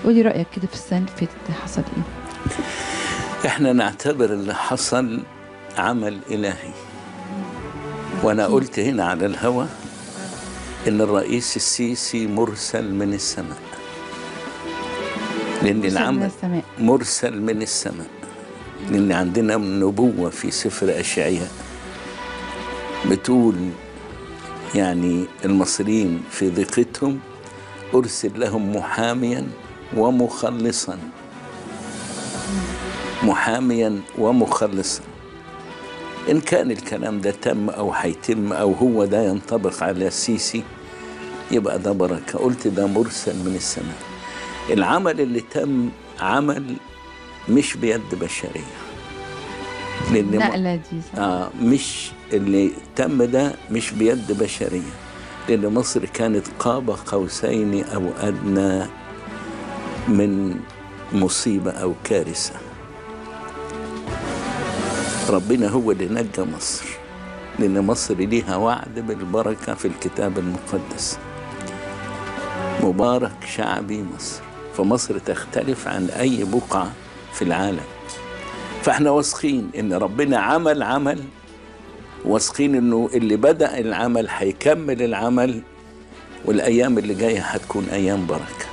قولي رأيك كده في السنة اللي فاتت حصل ايه؟ احنا نعتبر اللي حصل عمل إلهي. وانا أكيد. قلت هنا على الهوى ان الرئيس السيسي مرسل من السماء، لان مرسل من العمل السماء. مرسل من السماء، لان عندنا نبوة في سفر أشعياء بتقول يعني المصريين في ضيقتهم أرسل لهم محاميا ومخلصا، محاميا ومخلصا. إن كان الكلام ده تم أو هيتم أو هو ده ينطبق على السيسي يبقى ده بركة. قلت ده مرسل من السماء. العمل اللي تم عمل مش بيد بشرية، لأن النقلة دي صح؟ مش اللي تم ده مش بيد بشرية، لأن مصر كانت قاب قوسين أو أدنى من مصيبة أو كارثة. ربنا هو اللي نجى مصر، لأن مصر ليها وعد بالبركة في الكتاب المقدس. مبارك شعبي مصر. فمصر تختلف عن أي بقعة في العالم. فاحنا واثقين إن ربنا عمل، واثقين إنه اللي بدأ العمل هيكمل العمل، والأيام اللي جاية هتكون أيام بركة.